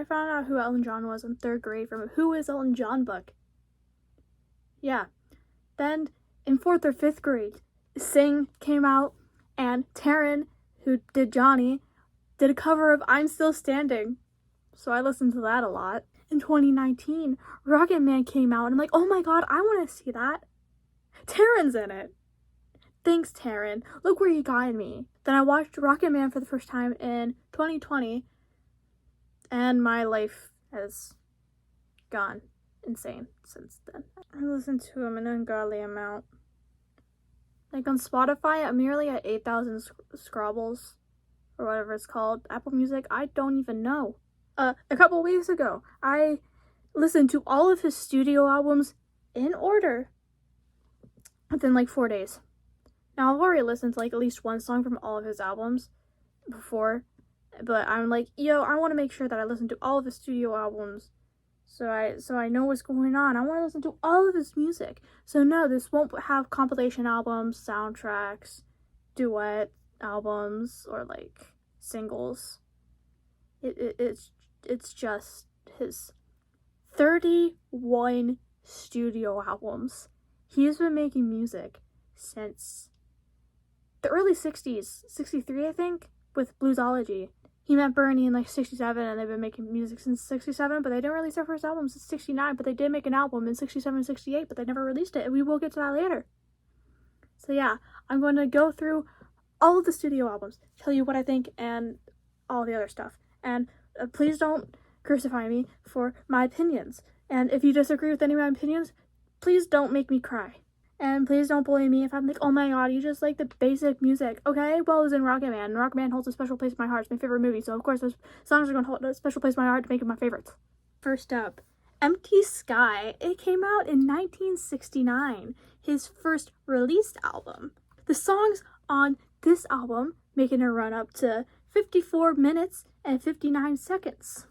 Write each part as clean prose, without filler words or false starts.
I found out who Elton John was in 3rd grade from a Who is Elton John book. Yeah. Then in 4th or 5th grade, Sing came out, and Taryn, who did Johnny, did a cover of I'm Still Standing. So I listened to that a lot. In 2019, Rocket Man came out, and I'm like, oh my god, I want to see that. Taryn's in it. Thanks, Taryn. Look where you got me. Then I watched Rocket Man for the first time in 2020, and my life has gone insane since then. I listened to him an ungodly amount. Like on Spotify, I'm nearly at 8,000 scrobbles, or whatever it's called. Apple Music, I don't even know. A couple weeks ago, I listened to all of his studio albums in order within like 4 days. Now, I've already listened to like at least one song from all of his albums before, but I'm like, yo, I want to make sure that I listen to all of his studio albums so I know what's going on. I want to listen to all of his music. So no, this won't have compilation albums, soundtracks, duet albums, or like singles. It's just his 31 studio albums. He's been making music since the early 60s, 63 I think, with Bluesology. He met Bernie in like 67, and they've been making music since 67, but they didn't release their first album since 69, but they did make an album in 67, 68, but they never released it, and we will get to that later. So yeah, I'm going to go through all of the studio albums, tell you what I think, and all the other stuff. And please don't crucify me for my opinions. And if you disagree with any of my opinions, please don't make me cry. And please don't bully me if I'm like, oh my god, you just like the basic music. Okay, well, it was in Rocket Man. Rocket Man holds a special place in my heart. It's my favorite movie, so of course those songs are going to hold a special place in my heart to make it my favorites. First up, Empty Sky. It came out in 1969, his first released album. The songs on this album, making a run up to 54 minutes and 59 seconds,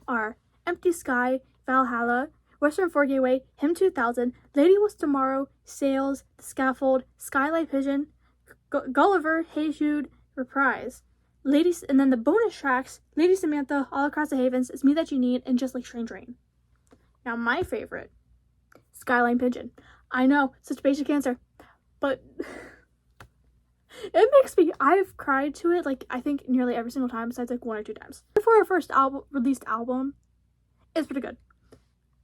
are Empty Sky, Valhalla, Western Four Gateway, Hymn 2000, Lady Was Tomorrow, Sails, The Scaffold, Skylight Pigeon, Gulliver, Hey Jude, Reprise. Ladies, and then the bonus tracks, Lady Samantha, All Across the Havens, It's Me That You Need, and Just Like Strange Rain. Now my favorite, Skyline Pigeon. I know, such basic answer, but it makes me, I've cried to it, like, I think nearly every single time, besides like 1 or 2 times. For our first released album, it's pretty good.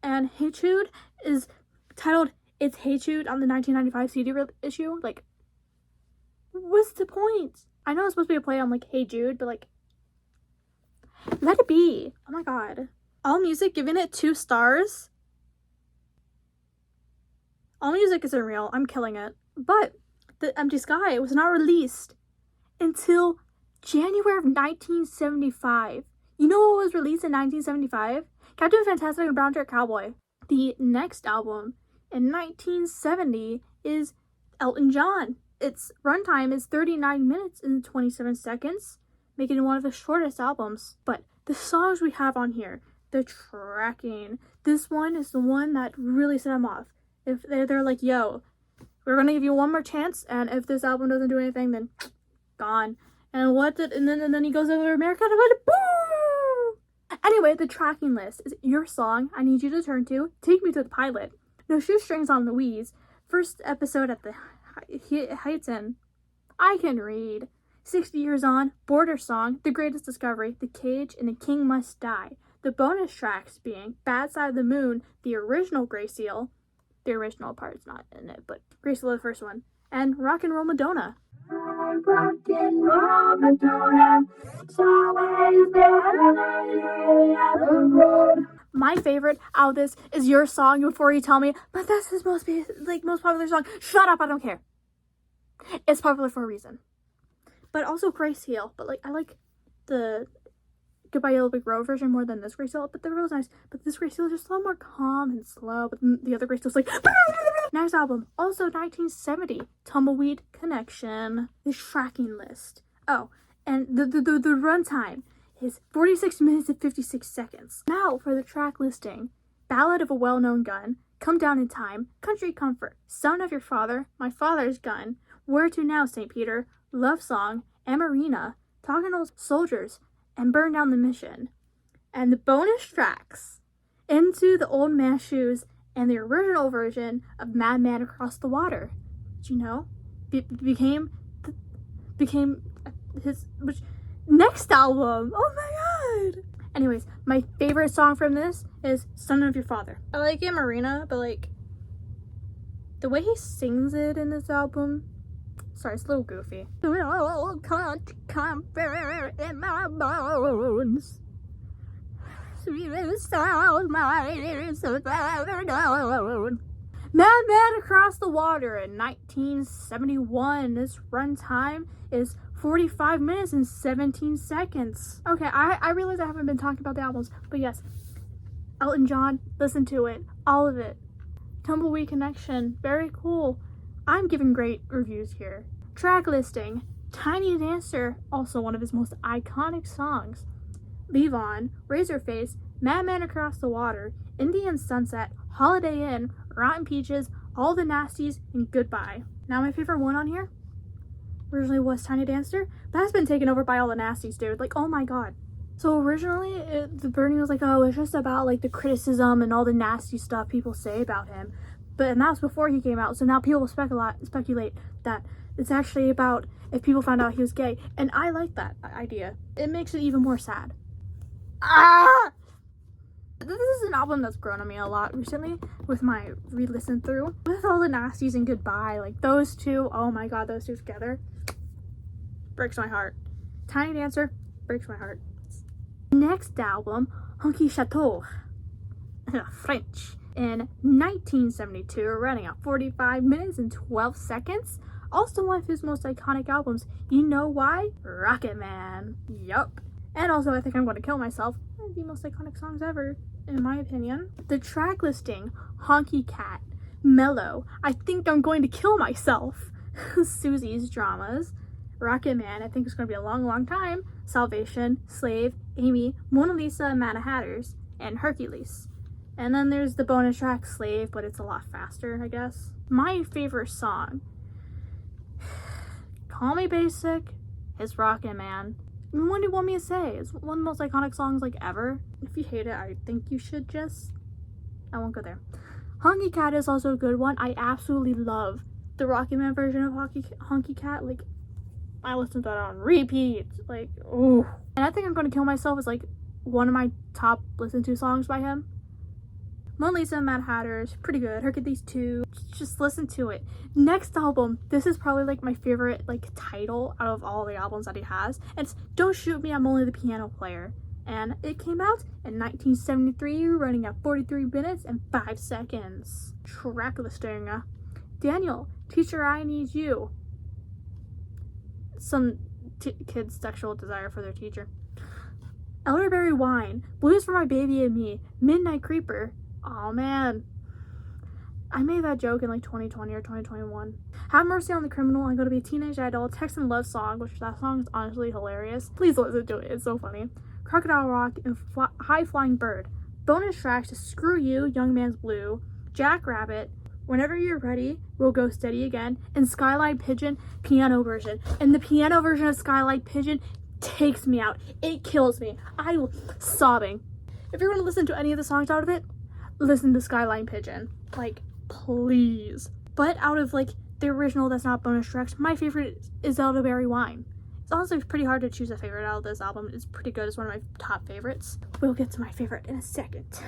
And Hey Jude is titled It's Hey Jude on the 1995 CD issue. Like, what's the point? I know it's supposed to be a play on like Hey Jude, but like, let it be. Oh my god. All Music giving it 2 stars. All Music isn't real. I'm killing it. But The Empty Sky was not released until January of 1975. You know what was released in 1975? Captain Fantastic and Brown Shirt Cowboy. The next album in 1970 is Elton John. Its runtime is 39 minutes and 27 seconds, making it one of the shortest albums. But the songs we have on here, the tracking, this one is the one that really set them off. If they're like, yo, we're gonna give you one more chance, and if this album doesn't do anything, then gone. And then he goes over to America and I'm like, boo! Anyway, the tracking list is Your Song, I Need You to Turn To, Take Me to the Pilot, No Shoestrings on Louise, First Episode at the Heights Inn, I Can Read, 60 Years On, Border Song, The Greatest Discovery, The Cage, and The King Must Die. The bonus tracks being Bad Side of the Moon, the original Grey Seal, the original part's not in it, but Grey Seal the first one, and Rock and Roll Madonna. Rock and Roll Madonna, it's always there, my favorite out of this is Your Song. Before you tell me, but that's his most popular song. Shut up, I don't care. It's popular for a reason. But also Grey Seal. But like, I like the Goodbye Yellow Brick Road version more than this Grey Seal. But the Road's nice. But this Grey Seal is just a lot more calm and slow. But the other Grey Seal's like next album, also 1970, Tumbleweed Connection. The tracking list. Oh, and the runtime is 46 minutes and 56 seconds. Now for the track listing. Ballad of a Well-Known Gun, Come Down in Time, Country Comfort, Son of Your Father, My Father's Gun, Where to Now, St. Peter, Love Song, Amarina, Talking Old Soldiers, and Burn Down the Mission. and the bonus tracks, Into the Old Man's Shoes, and the original version of Madman Across the Water. Did you know? Became his next album. Oh my god! Anyways, my favorite song from this is Son of Your Father. I like it, Marina, but like the way he sings it in this album, sorry, it's a little goofy. Comfort in my bones. Sweetest sound my ears have ever known. Madman Across the Water in 1971. This runtime is 45 minutes and 17 seconds. Okay, I realize I haven't been talking about the albums, but yes, Elton John, listen to it, all of it. Tumbleweed Connection, very cool. I'm giving great reviews here. Track listing, Tiny Dancer, also one of his most iconic songs. Leave On, Razorface, Madman Across the Water, Indian Sunset, Holiday Inn, Rotten Peaches, All the Nasties, and Goodbye. Now my favorite one on here originally was Tiny Dancer, but that's been taken over by All the Nasties, dude. Like, oh my god. So originally, the Bernie was like, oh, it's just about like the criticism and all the nasty stuff people say about him. And that was before he came out, so now people speculate that it's actually about if people found out he was gay. And I like that idea. It makes it even more sad. This is an album that's grown on me a lot recently with my re-listen through. With All the Nasties and Goodbye, like those two, oh my god, those two together breaks my heart. Tiny Dancer breaks my heart. Next album, Hunky Chateau, French, in 1972, running at 45 minutes and 12 seconds. Also one of his most iconic albums. You know why? Rocket Man. Yup. And also, I think I'm going to kill myself. One of the most iconic songs ever, in my opinion. The track listing, Honky Cat, Mellow, I Think I'm Going to Kill Myself, Susie's Dramas, Rocket Man, I think it's going to be a long, long time, Salvation, Slave, Amy, Mona Lisa and Mad Hatters, and Hercules. And then there's the bonus track, Slave, but it's a lot faster, I guess. My favorite song, Call Me Basic, is Rocket Man. What do you want me to say? It's one of the most iconic songs like ever. If you hate it, I think you should just... I won't go there. Honky Cat is also a good one. I absolutely love the Rocket Man version of Honky Cat. Like, I listen to that on repeat. Like, ooh. And I Think I'm Gonna Kill Myself is like one of my top listened to songs by him. Mona Lisa and Mad Hatters, pretty good. Hercules 2, just listen to it. Next album, this is probably like my favorite like title out of all the albums that he has. And it's Don't Shoot Me, I'm Only the Piano Player. And it came out in 1973, running at 43 minutes and 5 seconds. Track listing, Daniel, Teacher I Need You. Some kid's sexual desire for their teacher. Elderberry Wine, Blues for My Baby and Me, Midnight Creeper. Oh man, I made that joke in like 2020 or 2021. Have Mercy on the Criminal, I'm Gonna Be a Teenage Idol, Texan Love Song, which that song is honestly hilarious. Please listen to it, it's so funny. Crocodile Rock and High Flying Bird. Bonus tracks to Screw You, Young Man's Blue, Jackrabbit, Whenever You're Ready, We'll Go Steady Again, and Skyline Pigeon piano version. And the piano version of Skyline Pigeon takes me out. It kills me. I was sobbing. If you're going to listen to any of the songs out of it, listen to Skyline Pigeon. Like, please. But out of, like, the original that's not bonus tracks, my favorite is Elderberry Wine. It's honestly pretty hard to choose a favorite out of this album. It's pretty good. It's one of my top favorites. We'll get to my favorite in a second.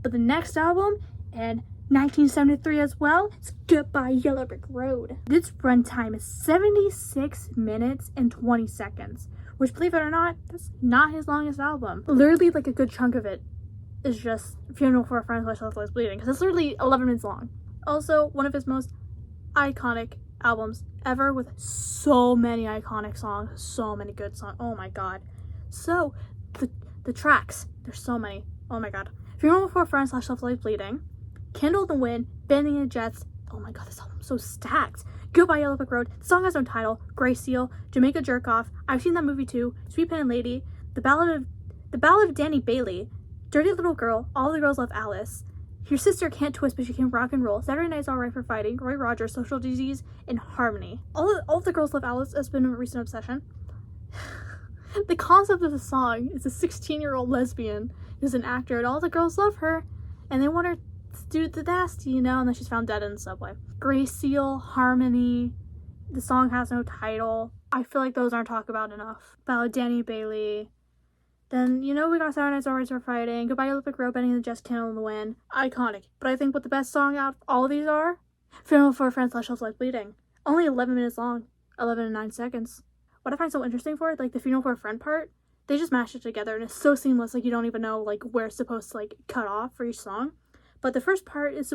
But the next album, and 1973 as well, it's Goodbye Yellow Brick Road. This runtime is 76 minutes and 20 seconds, which, believe it or not, that's not his longest album. Literally, like, a good chunk of it is just Funeral for a Friend / Selfless Bleeding, because it's literally 11 minutes long. Also, one of his most iconic albums ever, with so many iconic songs, so many good songs. Oh my god. So, the tracks, there's so many. Oh my god. Funeral for a Friend / Selfless Bleeding, Kindle the Wind, Bending the Jets. Oh my god, this album's so stacked. Goodbye Yellow Brick Road, the song has no title, Grey Seal, Jamaica Jerk Off, I've Seen That Movie Too, Sweet Pen Lady, The Ballad of Danny Bailey, Dirty Little Girl, All the Girls Love Alice, Your Sister Can't Twist But She Can Rock and Roll, Saturday Night's Alright for Fighting, Roy Rogers, Social Disease, and Harmony. All the Girls Love Alice has been a recent obsession. The concept of the song is a 16-year-old lesbian who's an actor, and all the girls love her, and they want her to do the nasty, you know, and then she's found dead in the subway. Grace Seal, Harmony, the song has no title. I feel like those aren't talked about enough. About Danny Bailey. Then, you know, we got Saturday Night's Always Are Fighting, Goodbye Olympic Rope Ending, and Just Candle in the Wind. Iconic. But I think what the best song out of all of these are, Funeral for a Friend / Love Like Bleeding. Only 11 minutes long. 11 and 9 seconds. What I find so interesting for it, like the Funeral for a Friend part, they just mashed it together and it's so seamless, like you don't even know like where it's supposed to like cut off for each song. But the first part is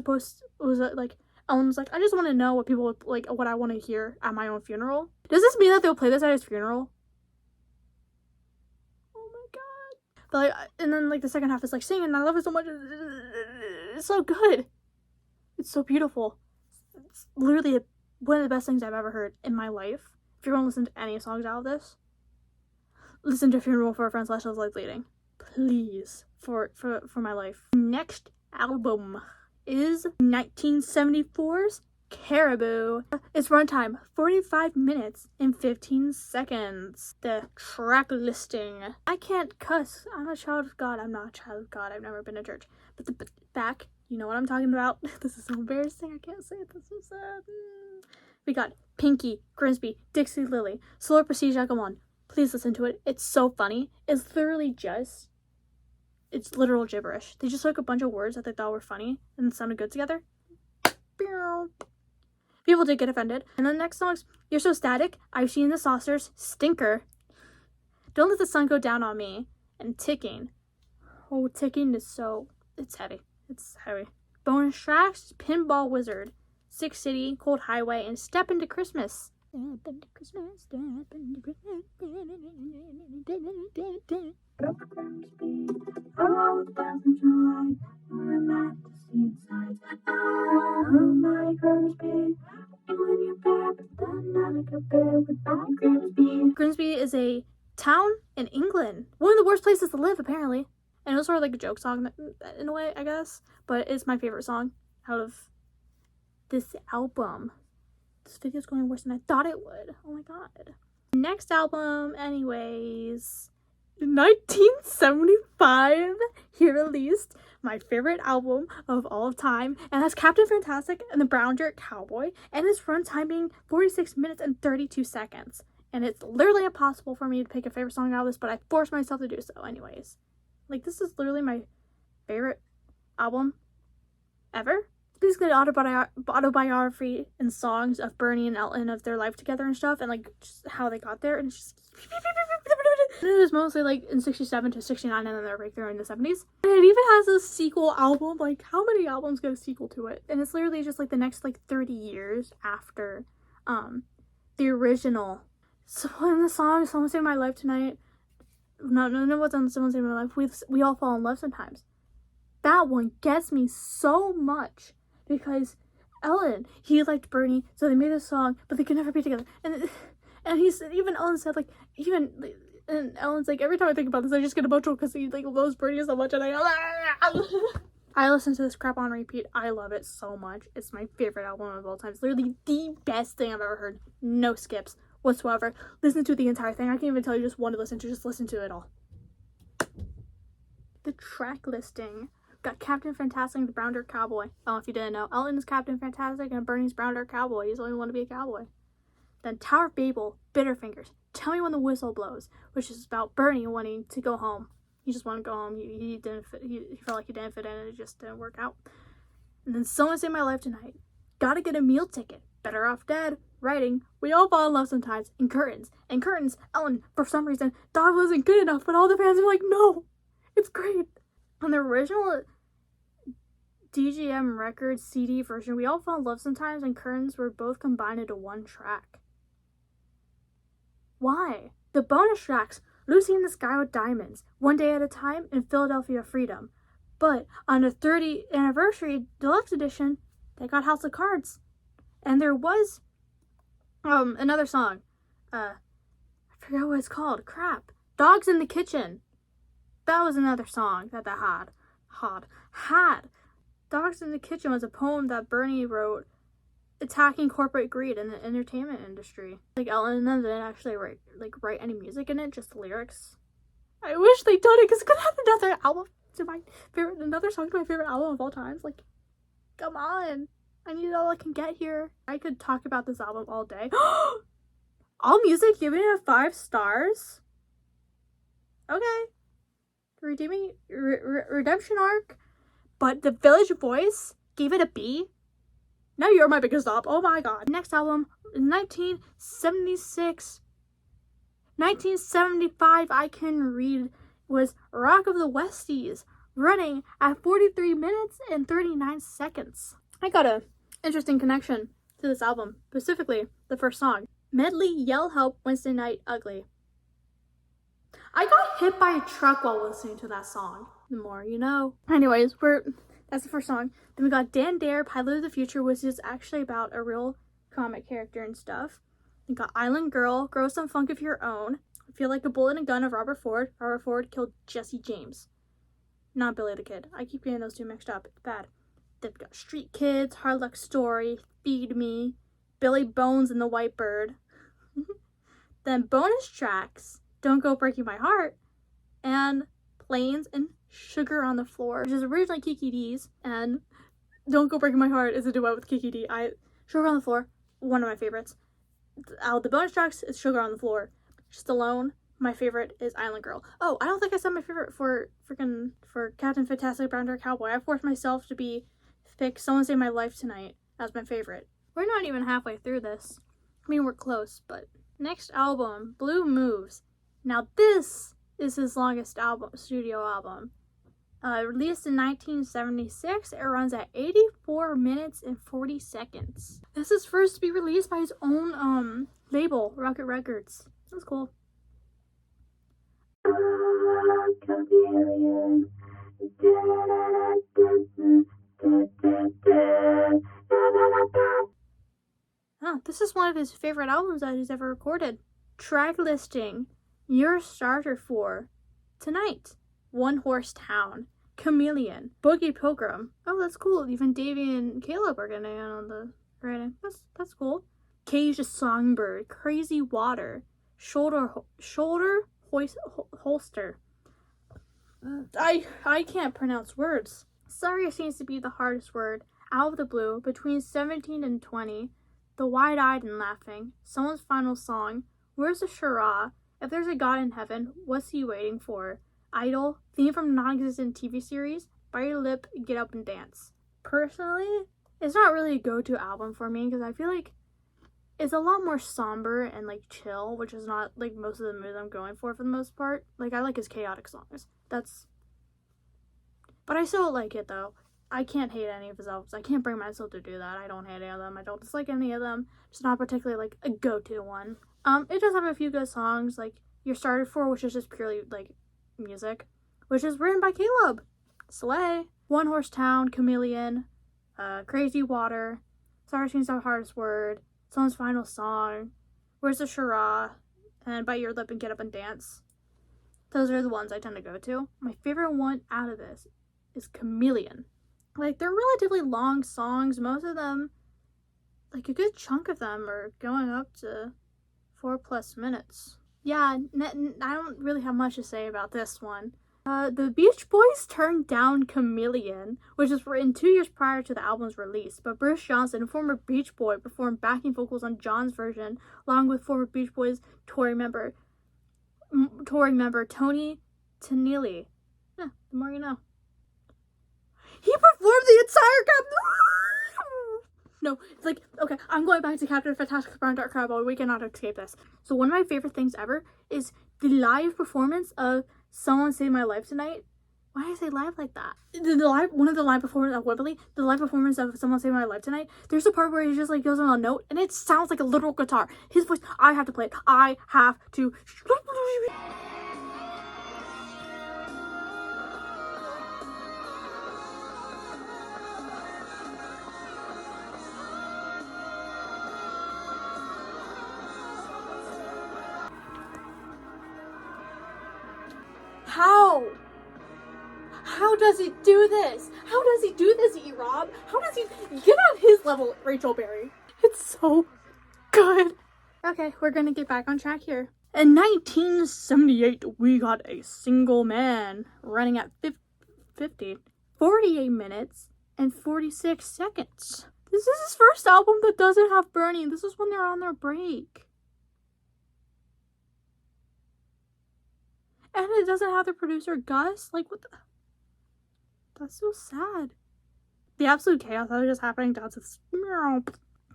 like Ellen's like, I just want to know what people like, what I want to hear at my own funeral. Does this mean that they'll play this at his funeral? Oh my god. But like, and then like the second half is like singing, I love it so much. It's so good. It's so beautiful. It's literally one of the best things I've ever heard in my life. If you're going to listen to any songs out of this, listen to Funeral for a Friend / Love Like Bleeding. Please. For my life. Next album is 1974's Caribou. Its runtime 45 minutes and 15 seconds. The track listing. I can't cuss. I'm a child of God. I'm not a child of God. I've never been to church. But the back, you know what I'm talking about. This is so embarrassing. I can't say it. This is so sad. We got Pinky, Grimsby, Dixie Lily, Slower Prestige Come On. Please listen to it. It's so funny. It's literally just, it's literal gibberish. They just took a bunch of words that they thought were funny and sounded good together. People did get offended. And then the next song's You're So Static, I've Seen the Saucers, Stinker, Don't Let the Sun Go Down on Me, and Ticking. Oh, Ticking is so, it's heavy. It's heavy. Bonus tracks, Pinball Wizard, Six City, Cold Highway, and Step Into Christmas. Step into Christmas, step into Christmas. Grimsby is a town in England. One of the worst places to live, apparently. And it was sort of like a joke song in a way, I guess. But it's my favorite song out of this album. This video's going worse than I thought it would. Oh my god. Next album, anyways. 1975, he released my favorite album of all of time, and that's Captain Fantastic and the Brown Dirt Cowboy, and its runtime being 46 minutes and 32 seconds. And it's literally impossible for me to pick a favorite song out of this, but I forced myself to do so anyways. Like, this is literally my favorite album ever. Basically autobiography and songs of Bernie and Elton, of their life together and stuff, and like just how they got there, and it's just and it was mostly like in 67 to 69 and then their breakthrough in the 70s. And it even has a sequel album. Like, how many albums get a sequel to it? And it's literally just like the next like 30 years after the original. So in the song Someone Saved My Life Tonight, no, what's on Someone Saved My Life, we all fall in love sometimes. That one gets me so much. Because Ellen, he liked Bernie, so they made a song, but they could never be together. And even Ellen said, like, and Ellen's like, every time I think about this, I just get emotional because he, like, loves Bernie so much, and I listen to this crap on repeat. I love it so much. It's my favorite album of all time. It's literally the best thing I've ever heard. No skips whatsoever. Listen to the entire thing. I can't even tell you just one to listen to. Just listen to it all. The track listing. Got Captain Fantastic and the Brown Dirt Cowboy. Oh, if you didn't know, Elton is Captain Fantastic and Bernie's Brown Dirt Cowboy. He's only want to be a cowboy. Then Tower of Babel, Bitterfingers, Tell Me When the Whistle Blows, which is about Bernie wanting to go home. He just wanted to go home. He felt like he didn't fit in, and it just didn't work out. And then Someone Saved My Life Tonight. Gotta Get a Meal Ticket. Better Off Dead. Writing. We All Fall in Love Sometimes. And Curtains. Ellen, for some reason, thought it wasn't good enough, but all the fans were like, no, it's great. On the original DGM Records CD version, We All Fall in Love Sometimes and Curtains were both combined into one track. Why? The bonus tracks, Lucy in the Sky with Diamonds, One Day at a Time, and Philadelphia Freedom. But on the 30th anniversary deluxe edition, they got House of Cards. And there was another song. I forgot what it's called. Crap. Dogs in the Kitchen. That was another song that they had. Dogs in the Kitchen was a poem that Bernie wrote attacking corporate greed in the entertainment industry. Like Elton didn't actually write any music in it, just the lyrics. I wish they'd done it because it could have another album to my favorite, another song to my favorite album of all times. Like, come on. I need all I can get here. I could talk about this album all day. All Music giving it 5 stars? Okay. Redemption arc. But The Village Voice gave it a B? Now you're my biggest op. Oh my god. Next album, 1976. 1975, I can read, was Rock of the Westies, running at 43 minutes and 39 seconds. I got a interesting connection to this album, specifically the first song. Medley Yell Help Wednesday Night Ugly. I got hit by a truck while listening to that song. The more you know. Anyways, that's the first song. Then we got Dan Dare, Pilot of the Future, which is actually about a real comic character and stuff. We got Island Girl, Grow Some Funk of Your Own. I Feel Like a Bullet and a Gun of Robert Ford. Robert Ford killed Jesse James. Not Billy the Kid. I keep getting those two mixed up. It's bad. They've got Street Kids, Hard Luck Story, Feed Me, Billy Bones and the White Bird. Then bonus tracks, Don't Go Breaking My Heart, and Planes and Sugar on the Floor, which is originally Kiki D's, and Don't Go Breaking My Heart is a duet with Kiki D. Sugar on the Floor, one of my favorites. The bonus tracks is Sugar on the Floor. Just alone, my favorite is Island Girl. Oh, I don't think I said my favorite for Captain Fantastic Brown Bear Cowboy. I forced myself to pick Someone Save My Life Tonight as my favorite. We're not even halfway through this. I mean, we're close, but next album, Blue Moves. Now this is his longest studio album. Released in 1976, it runs at 84 minutes and 40 seconds. This is first to be released by his own label, Rocket Records. That's cool. This is one of his favorite albums that he's ever recorded. Track listing, Your Starter for Tonight, One Horse Town, Chameleon, Boogie Pilgrim. Oh, that's cool. Even Davey and Caleb are getting on the writing. That's cool. Caged Songbird, Crazy Water, Shoulder Holster. I can't pronounce words. Sorry seems to be the hardest word. Out of the Blue, Between 17 and 20, The Wide-Eyed and Laughing, Someone's Final Song, Where's the Shara, If There's a God in Heaven, What's He Waiting For, Idol, Theme from a Non-Existent TV Series, Bite Your Lip, Get Up and Dance. Personally, it's not really a go-to album for me because I feel like it's a lot more somber and like chill, which is not like most of the mood I'm going for the most part. Like, I like his chaotic songs. But I still like it though. I can't hate any of his albums. I can't bring myself to do that. I don't hate any of them. I don't dislike any of them. It's not particularly like a go-to one. It does have a few good songs, like You're Started For, which is just purely like music, which is written by Caleb. Slay. One Horse Town, Chameleon, Crazy Water, Sorry Seems the Hardest Word, Someone's Final Song, Where's the Shara, and Bite Your Lip and Get Up and Dance. Those are the ones I tend to go to. My favorite one out of this is Chameleon. Like, they're relatively long songs. Most of them, like a good chunk of them, are going up to 4+ minutes. Yeah, I don't really have much to say about this one. The Beach Boys turned down Chameleon, which was written 2 years prior to the album's release, but Bruce Johnson, a former Beach Boy, performed backing vocals on John's version, along with former Beach Boys touring member Tony Tennille. Yeah, the more you know. He performed the entire No, it's like, okay, I'm going back to Captain Fantastic Brown Dark Cowboy. We cannot escape this. So one of my favorite things ever is the live performance of Someone Save My Life Tonight. Why did I say live like that? One of the live performances at Wembley, the live performance of Someone Save My Life Tonight, there's a part where he just like goes on a note and it sounds like a literal guitar. His voice, I have to play it. I have to. How does he do this? How does he do this, E-Rob? How does he get on his level, Rachel Berry? It's so good. Okay, we're gonna get back on track here. In 1978, we got A Single Man running at 48 minutes and 46 seconds. This is his first album that doesn't have Bernie. This is when they're on their break. And it doesn't have the producer Gus. Like, what the? That's so sad. The absolute chaos that was just happening down to this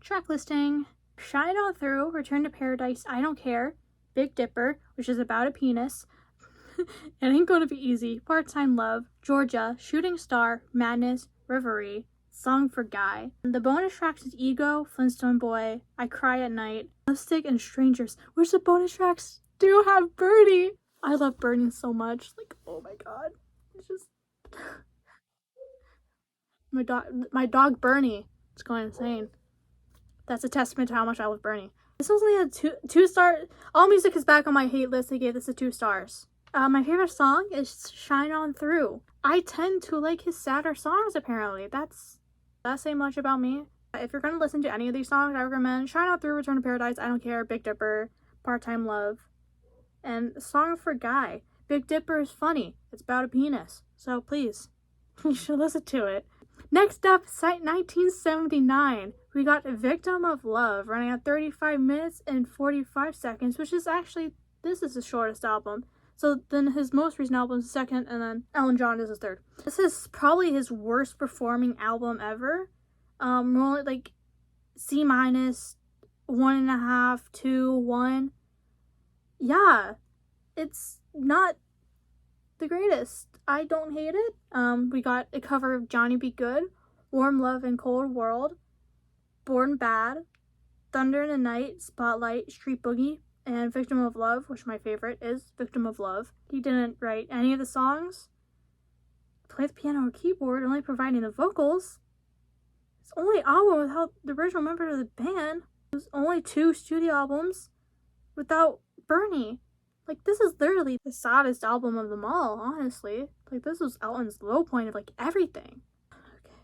track listing. Shine On Through, Return to Paradise, I Don't Care, Big Dipper, which is about a penis, It Ain't Gonna Be Easy, Part-Time Love, Georgia, Shooting Star, Madness, Reverie, Song for Guy. And the bonus tracks is Ego, Flintstone Boy, I Cry at Night, Lipstick, and Strangers, which the bonus tracks do have Birdie. I love Birdie so much. Like, oh my god. It's just... my dog Bernie is going insane. That's a testament to how much I love Bernie. This only had two stars. All Music is back on my hate list. They gave this a 2 stars. My favorite song is Shine On Through. I tend to like his sadder songs, apparently. That's say much about me. If you're going to listen to any of these songs, I recommend Shine On Through, Return to Paradise, I Don't Care, Big Dipper, Part-Time Love, and Song for Guy. Big Dipper is funny. It's about a penis. So please, you should listen to it. Next up, 1979, we got Victim of Love, running at 35 minutes and 45 seconds, which is actually, this is his shortest album. So then his most recent album is second, and then Ellen John is his third. This is probably his worst performing album ever. More like C-, 1.5, 2, 1. Yeah, it's not the greatest. I don't hate it. We got a cover of Johnny Be Good, Warm Love and Cold World, Born Bad, Thunder in the Night, Spotlight, Street Boogie, and Victim of Love, which my favorite is Victim of Love. He didn't write any of the songs, play the piano or keyboard, only providing the vocals. It's the only album without the original member of the band. There's only 2 studio albums without Bernie. Like, this is literally the saddest album of them all, honestly. Like, this was Elton's low point of, like, everything. Okay.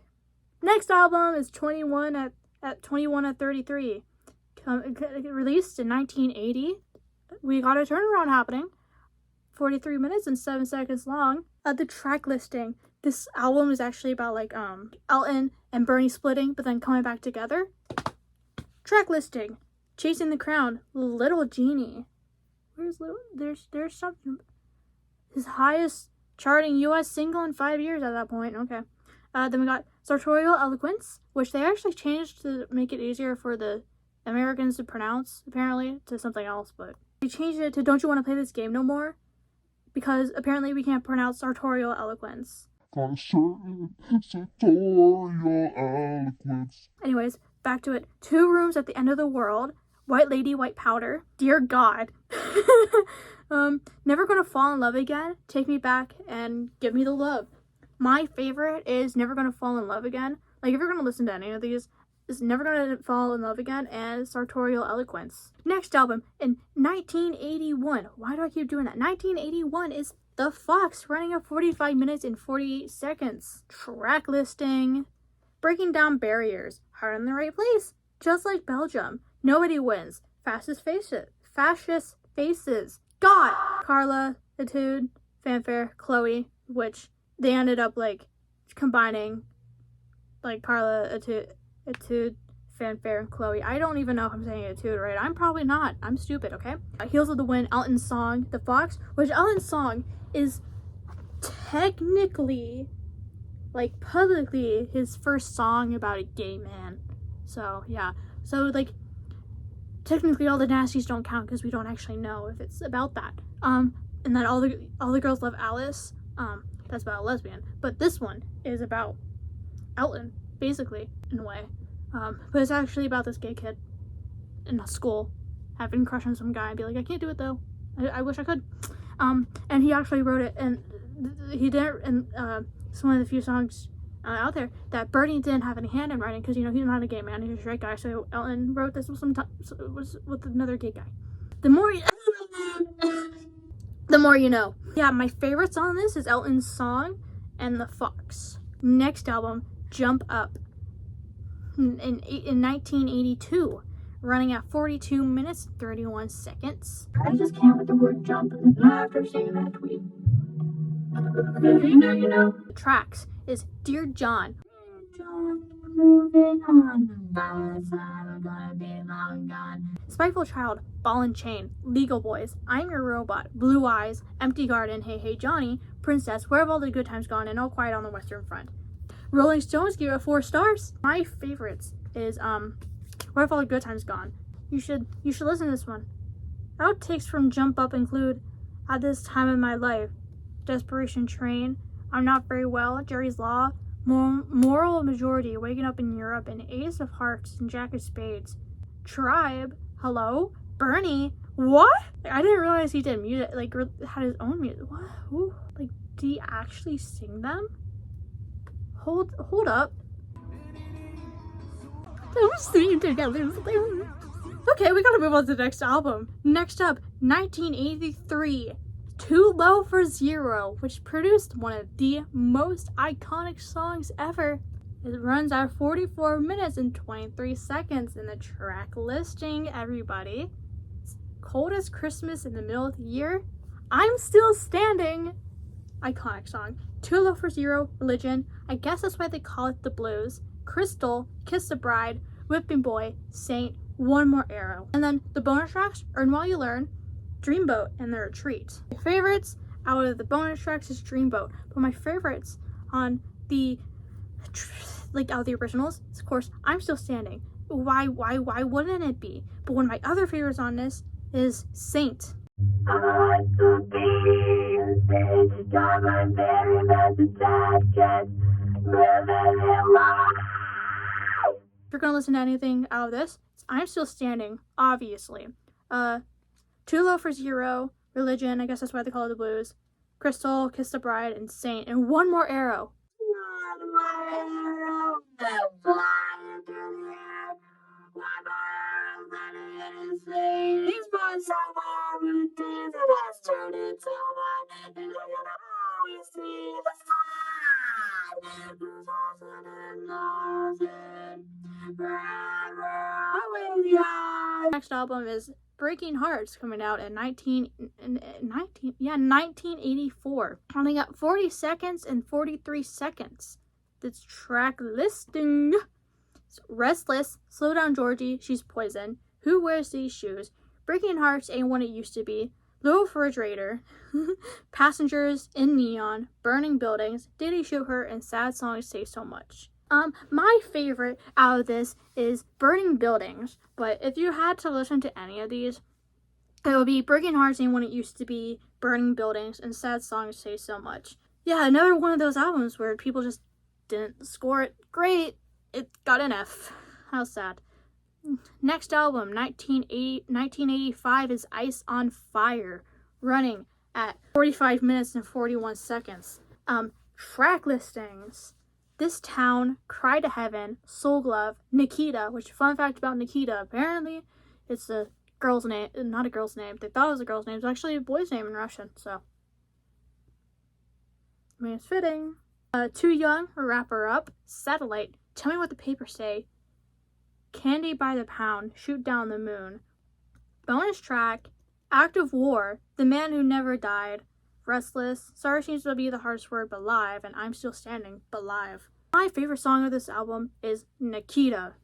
Next album is 21 at 33. Released in 1980. We got a turnaround happening. 43 minutes and 7 seconds long. The track listing. This album is actually about, like, Elton and Bernie splitting, but then coming back together. Track listing. Chasing the Crown. Little Genie. Where's Little? There's something. His highest charting U.S. single in 5 years at that point. Okay. Then we got Sartorial Eloquence, which they actually changed to make it easier for the Americans to pronounce, apparently, to something else, but they changed it to Don't You Want to Play This Game No More, because apparently we can't pronounce Sartorial Eloquence. Sartorial Eloquence. Anyways, back to it. 2 Rooms at the End of the World, White Lady, White Powder, Dear God, Never Gonna Fall in Love Again, Take Me Back, and Give Me the Love. My favorite is Never Gonna Fall in Love Again. Like, if you're gonna listen to any of these, is Never Gonna Fall in Love Again and Sartorial Eloquence. Next album, in 1981. Why do I keep doing that? 1981 is The Fox, running at 45 minutes and 48 seconds. Track listing. Breaking Down Barriers, Heart in the Right Place, Just Like Belgium, Nobody Wins, Fascist Faces, God, Carla, Etude, Fanfare, Chloe, which they ended up, like, combining, like, Carla, Etude, Fanfare, and Chloe. I don't even know if I'm saying Etude right. I'm probably not. I'm stupid, okay? Heels of the Wind, Elton's song, The Fox, which Elton's song is technically, like, publicly his first song about a gay man. So, yeah. So, like, technically all the nasties don't count because we don't actually know if it's about that. And then all the girls love Alice. That's about a lesbian. But this one is about Elton, basically, in a way. But it's actually about this gay kid in a school having a crush on some guy and be like, I can't do it though. I wish I could. And he actually wrote it, and he did, and it's one of the few songs out there that Bernie didn't have any hand in writing because, you know, he's not a gay man, he's a straight guy. So Elton wrote this was with another gay guy. The more you know. Yeah, my favorite song on this is Elton's song and The Fox. Next album, Jump Up. in 1982, running at 42 minutes 31 seconds. I just can't with the word jump and after seeing that tweet. You know. The tracks is Dear John. Moving on, that's not gonna be long gone. Spiteful Child, Ball and Chain, Legal Boys, I'm Your Robot, Blue Eyes, Empty Garden, Hey Hey Johnny, Princess, Where Have All the Good Times Gone, and All Quiet on the Western Front. Rolling Stones gave it 4 stars. My favorites is Where Have All the Good Times Gone. You should listen to this one. Outtakes from Jump Up include At This Time in My Life, Desperation Train, I'm Not Very Well, Jerry's Law, Moral Majority, Waking Up in Europe, and Ace of Hearts and Jack of Spades. Tribe, Hello, Bernie, what? I didn't realize he did music, like had his own music. What? Who? Like, did he actually sing them? Hold up. Okay, we gotta move on to the next album. Next up, 1983. Too Low for Zero, which produced one of the most iconic songs ever. It runs at 44 minutes and 23 seconds in the track listing, everybody. It's Cold as Christmas in the middle of the year. I'm Still Standing. Iconic song. Too Low for Zero, Religion. I guess that's why they call it the blues. Crystal, Kiss the Bride, Whipping Boy, Saint, One More Arrow. And then the bonus tracks, Earn While You Learn, Dreamboat, and The Retreat. My favorites out of the bonus tracks is Dreamboat, but my favorites on the out of the originals is, of course, I'm Still Standing. Why wouldn't it be? But one of my other favorites on this is Saint. I like to be a stage, got my very best attack, just living in life. If you're gonna listen to anything out of this, it's I'm Still Standing, obviously. Too Low for Zero, Religion, I guess that's why they call it the blues, Crystal, Kiss the Bride, and Saint, and One More Arrow. One more arrow that flying through the air. One more arrow that it is saying. These boys are my routines and has turned into one. And I can always see the sun. Who's also in losing forever with you. Next album is Breaking Hearts, coming out in 1984. Running up 40 seconds and 43 seconds. This track listing. It's Restless, Slow Down Georgie, She's Poison, Who Wears These Shoes, Breaking Hearts Ain't What It Used to Be, Little Refrigerator, Passengers, In Neon, Burning Buildings, Did He Shoot Her, and Sad Songs Say So Much. My favorite out of this is Burning Buildings, but if you had to listen to any of these, it would be Breaking Hearts Ain't What It Used to Be, Burning Buildings, and Sad Songs Say So Much. Yeah, another one of those albums where people just didn't score it great. It got an F. How sad. Next album, 1985, is Ice on Fire, running at 45 minutes and 41 seconds. Track listings. This Town, Cry to Heaven, Soul Glove, Nikita, which, fun fact about Nikita, apparently it's a girl's name, not a girl's name. They thought it was a girl's name. It's actually a boy's name in Russian, so. I mean, it's fitting. Too Young, Wrap Her Up, Satellite, Tell Me What the Papers Say, Candy by the Pound, Shoot Down the Moon. Bonus track, Act of War, The Man Who Never Died, Restless, Sorry Seems to Be the Hardest Word But Live, and I'm Still Standing But Live. My favorite song of this album is Nikita.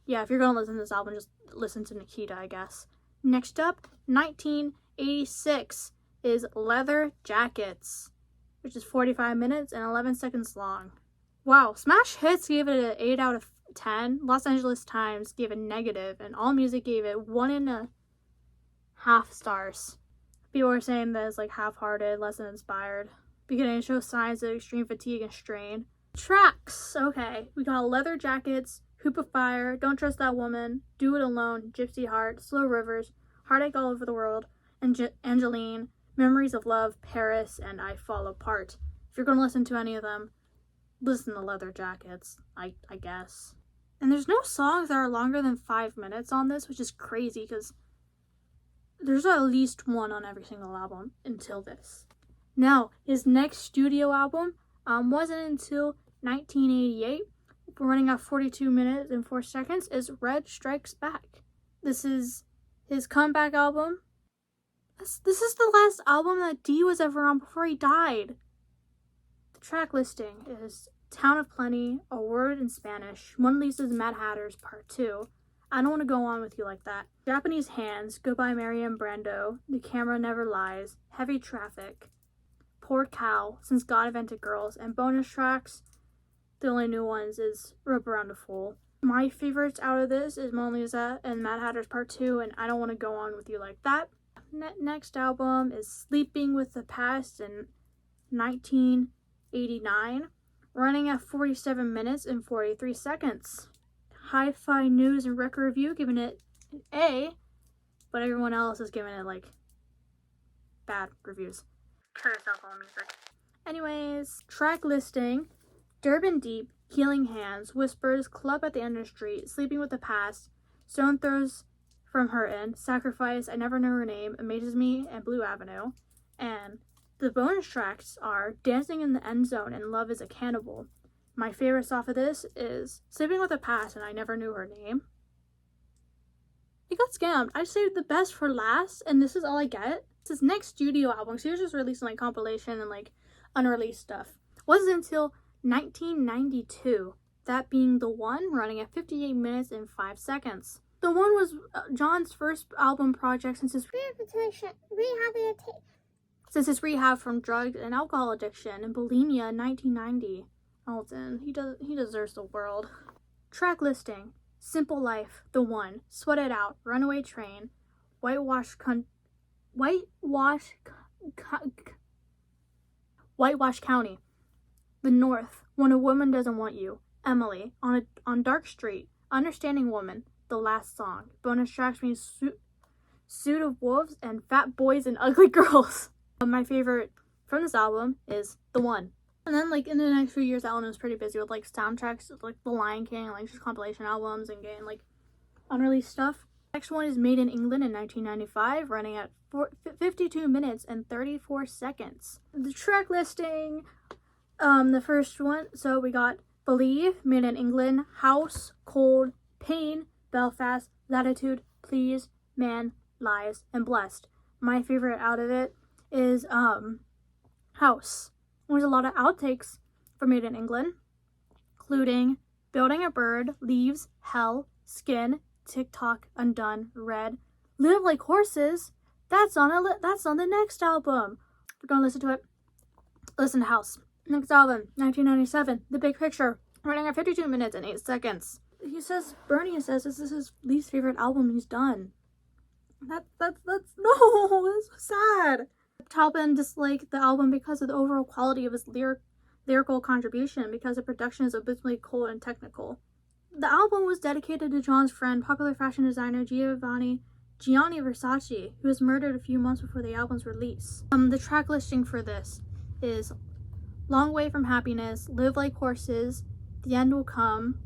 Yeah, if you're gonna listen to this album, just listen to Nikita, I guess. Next up, 1986 is Leather Jackets, which is 45 minutes and 11 seconds long. Wow, Smash Hits gave it an 8 out of 10. Los Angeles Times gave it negative, and AllMusic gave it 1.5 stars. People were saying that it's like half-hearted, less than inspired, beginning to show signs of extreme fatigue and strain. Tracks, okay, we got Leather Jackets, Hoop of Fire, Don't Trust That Woman, Do It Alone, Gypsy Heart, Slow Rivers, Heartache All Over the World, Angeline, Memories of Love, Paris, and I Fall Apart. If you're going to listen to any of them, listen to Leather Jackets, I guess. And there's no songs that are longer than 5 minutes on this, which is crazy because there's at least one on every single album until this. Now, his next studio album wasn't until 1988. running at 42 minutes and 4 seconds, is Red Strikes Back. This is his comeback album. This is the last album that D was ever on before he died. The track listing is Town of Plenty, A Word in Spanish, Mona Lisa's Mad Hatters Part 2, I Don't Want to Go On With You Like That, Japanese Hands, Goodbye Marianne Brando, The Camera Never Lies, Heavy Traffic, Poor Cow, Since God Invented Girls, and bonus tracks. The only new ones is Rope Around a Fool. My favorites out of this is Mona Lisa and Mad Hatters Part 2 and I Don't Want to Go On With You Like That. Next album is Sleeping with the Past in 1989, running at 47 minutes and 43 seconds. Hi-Fi News and Record Review giving it an A, but everyone else is giving it like bad reviews. Kill yourself on music. Anyways, track listing: Durban Deep, Healing Hands, Whispers, Club at the End of the Street, Sleeping with the Past, Stone Throws from Her End, Sacrifice, I Never Know Her Name, Amazes Me, and Blue Avenue. And the bonus tracks are Dancing in the End Zone and Love is a Cannibal. My favorites off of this is Sleeping with the Past and I Never Knew Her Name. I got scammed. I saved the best for last, and this is all I get. It's his next studio album, so he was just releasing like compilation and like unreleased stuff. Wasn't until 1992, that being The One, running at 58 minutes and 5 seconds. The One was John's first album project since his rehab from drugs and alcohol addiction and bulimia in 1990. Elton, he deserves the world. Track listing: Simple Life, The One, Sweat It Out, Runaway Train, Whitewash County, The North, When a Woman Doesn't Want You, Emily, On Dark Street, Understanding Woman, The Last Song. Bonus tracks mean Suit of Wolves and Fat Boys and Ugly Girls. My favorite from this album is The One. And then like in the next few years, Alan was pretty busy with like soundtracks, like The Lion King, like just compilation albums and getting like unreleased stuff. Next one is Made in England in 1995, running at 52 minutes and 34 seconds. The track listing, the first one, so we got Believe, Made in England, House, Cold, Pain, Belfast, Latitude, Please, Man, Lies, and Blessed. My favorite out of it is House. There's a lot of outtakes for Made in England, including Building a Bird, Leaves, Hell, Skin, TikTok, Undone, Red, Live Like Horses. That's on the next album. We're gonna listen to it. Listen to House. Next album, 1997, The Big Picture, running at 52 minutes and 8 seconds. Bernie says this is his least favorite album he's done. That's so sad. Taubman disliked the album because of the overall quality of his lyrical contribution, because the production is abysmally cold and technical. The album was dedicated to John's friend, popular fashion designer Gianni Versace, who was murdered a few months before the album's release. The track listing for this is Long Way from Happiness, Live Like Horses, The End Will Come,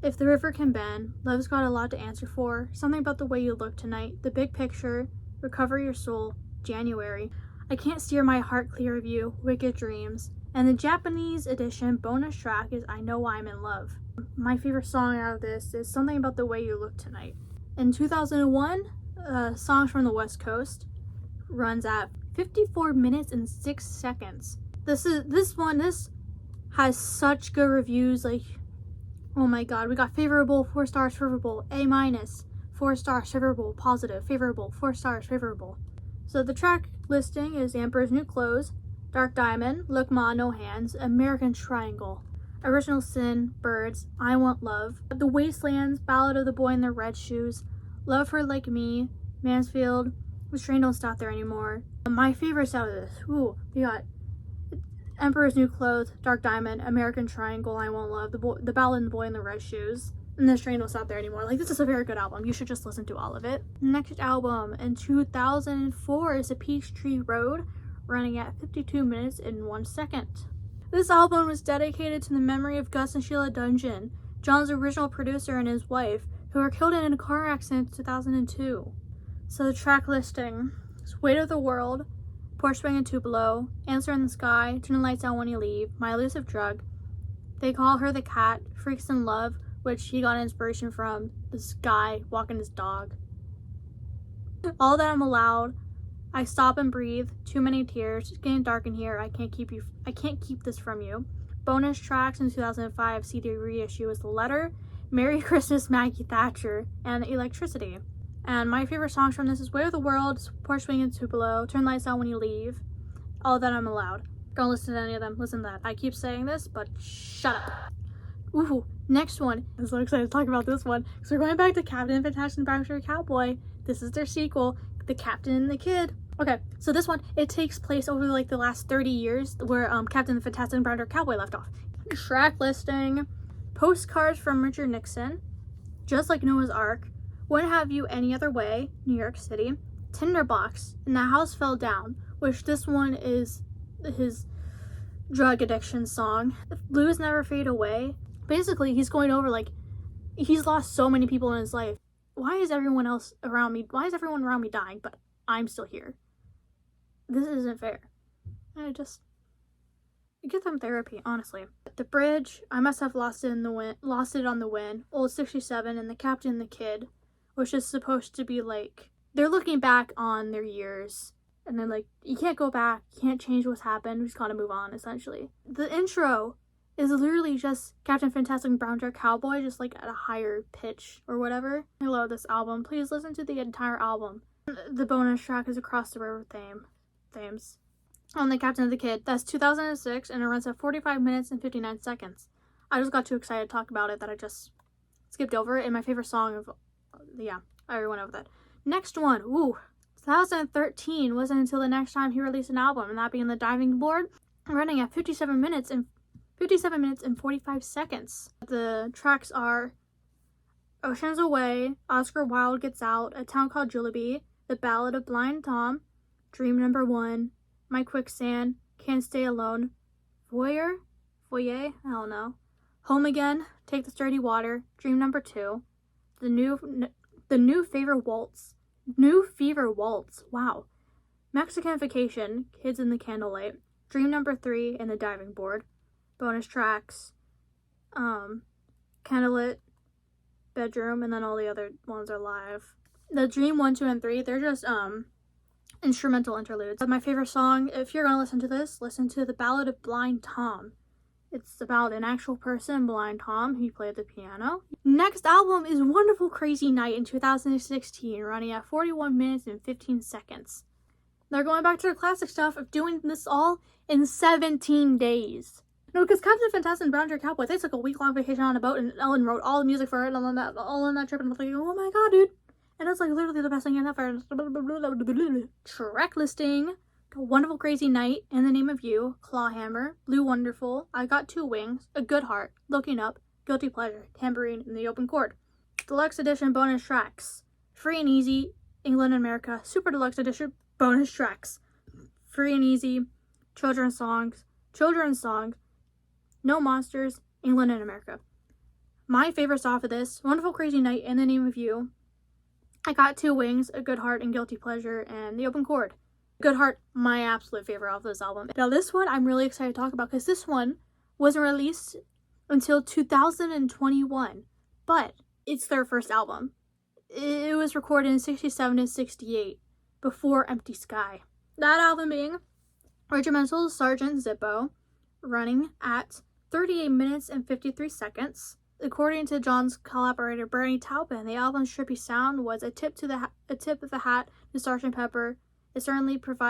If the River Can Bend, Love's Got a Lot to Answer For, Something About the Way You Look Tonight, The Big Picture, Recover Your Soul, January, I Can't Steer My Heart Clear of You, Wicked Dreams, and the Japanese edition bonus track is I Know I'm in Love. My favorite song out of this is Something About the Way You Look Tonight. In 2001, Songs from the West Coast runs at 54 minutes and 6 seconds. This has such good reviews, like, oh my god, we got favorable, 4 stars, favorable, A-, 4 stars, favorable, positive, favorable, 4 stars, favorable. So the track listing is Emperor's New Clothes, Dark Diamond, Look Ma, No Hands, American Triangle, Original Sin, Birds, I Want Love, The Wastelands, Ballad of the Boy in the Red Shoes, Love Her Like Me, Mansfield, The Train Don't Stop There Anymore. My favorites out of this, we got Emperor's New Clothes, Dark Diamond, American Triangle, I Want Love, The Ballad of the Boy in the Red Shoes, and This Train Don't Stop There Anymore. Like, this is a very good album. You should just listen to all of it. Next album in 2004 is A Peachtree Road, running at 52 minutes and 1 second. This album was dedicated to the memory of Gus and Sheila Dungeon, John's original producer, and his wife, who were killed in a car accident in 2002. So the track listing is Weight of the World, Porch Swing and Tupelo, Answer in the Sky, Turn the Lights Out When You Leave, My Elusive Drug, They call her the cat, freaks in love, which he got inspiration from this guy walking his dog. All that I'm allowed, I stop and breathe, too many tears, it's getting dark in here, I can't keep this from you. Bonus tracks in 2005 CD reissue is The Letter, Merry Christmas Maggie Thatcher, and Electricity. And my favorite songs from this is Way of the World, Porch Swing and Tupelo, Turn Lights Out When You Leave, All That I'm Allowed. Don't listen to any of them, listen to that. I keep saying this, but shut up. Ooh, next one. I'm so excited to talk about this one. So we're going back to Captain Fantastic and Bouncer Cowboy. This is their sequel, The Captain and the Kid. Okay, so this one, it takes place over like the last 30 years where Captain the Fantastic and Bouncer Cowboy left off. Track listing, Postcards from Richard Nixon, Just Like Noah's Ark, Wouldn't Have You Any Other Way, New York City, Tinderbox, and The House Fell Down, which this one is his drug addiction song. Blues Never Fade Away. Basically, he's going over like, he's lost so many people in his life. Why is everyone around me dying, but I'm still here? This isn't fair. I just get them therapy, honestly. The Bridge, I Must Have Lost It on the Wind, Old 67, and The Captain and the Kid, which is supposed to be like, they're looking back on their years, and then like, you can't go back, you can't change what's happened, we just gotta move on, essentially. The intro is literally just Captain Fantastic and Brown Jar Cowboy, just like at a higher pitch or whatever. I love this album. Please listen to the entire album. The bonus track is Across the River Thames. On The Captain of the Kid. That's 2006 and it runs at 45 minutes and 59 seconds. I just got too excited to talk about it that I just skipped over it. And my favorite song of, yeah, I already went over that. Next one, 2013 wasn't until the next time he released an album, and that being The Diving Board, running at 57 minutes and 45 seconds. The tracks are Oceans Away, Oscar Wilde Gets Out, A Town Called Juleby, The Ballad of Blind Tom, Dream Number 1, My Quicksand, Can't Stay Alone, Foyer, I don't know, Home Again, Take the Sturdy Water, Dream Number 2, The New Fever Waltz, wow, Mexican Vacation, Kids in the Candlelight, Dream Number 3, and The Diving Board. Bonus tracks, Candlelit, Bedroom, and then all the other ones are live. The Dream 1, 2, and 3, they're just instrumental interludes. But my favorite song, if you're gonna listen to this, listen to The Ballad of Blind Tom. It's about an actual person, Blind Tom. He played the piano. Next album is Wonderful Crazy Night in 2016, running at 41 minutes and 15 seconds. They're going back to their classic stuff of doing this all in 17 days. No, because Captain Fantastic and Brown Jar Cowboy, they took a week-long vacation on a boat, and Ellen wrote all the music for it, all on that trip, and I was like, oh my god, dude. And it's like literally the best thing ever. Track listing, Wonderful Crazy Night, In the Name of You, Clawhammer, Blue Wonderful, I Got Two Wings, A Good Heart, Looking Up, Guilty Pleasure, Tambourine, and The Open Chord. Deluxe Edition bonus tracks, Free and Easy, England and America, Super Deluxe Edition bonus tracks, Free and Easy, Children's Songs, No Monsters, England and America. My favorites off of this, Wonderful Crazy Night, In the Name of You, I Got Two Wings, A Good Heart, and Guilty Pleasure, and The Open Chord. Good Heart, my absolute favorite off this album. Now this one I'm really excited to talk about because this one wasn't released until 2021, but it's their first album. It was recorded in 67 and 68, before Empty Sky. That album being Regimental Sergeant Zippo, running at 38 minutes and 53 seconds. According to John's collaborator Bernie Taupin, the album's trippy sound was a tip of the hat to Sgt. Pepper. It certainly proved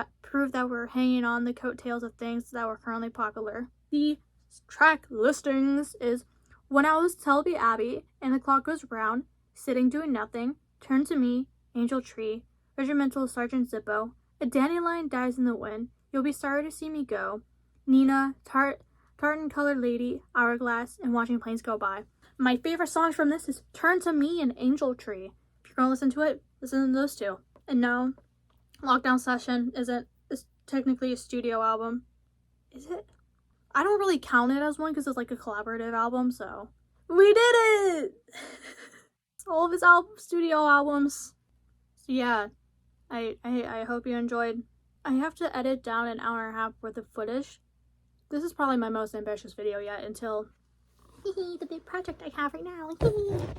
that we're hanging on the coattails of things that were currently popular. The track listings is When I Was Selby Abbey and the Clock Goes Round, Sitting Doing Nothing, Turn to Me, Angel Tree, Regimental Sergeant Zippo, A Dandelion Dies in the Wind, You'll Be Sorry to See Me Go, Nina, Tartan-Colored Lady, Hourglass, and Watching Planes Go By. My favorite songs from this is Turn to Me and Angel Tree. If you're going to listen to it, listen to those two. And no, Lockdown Session is technically a studio album. Is it? I don't really count it as one because it's like a collaborative album, so. We did it! All of his studio albums. So yeah, I hope you enjoyed. I have to edit down an hour and a half worth of footage. This is probably my most ambitious video yet until The big project I have right now.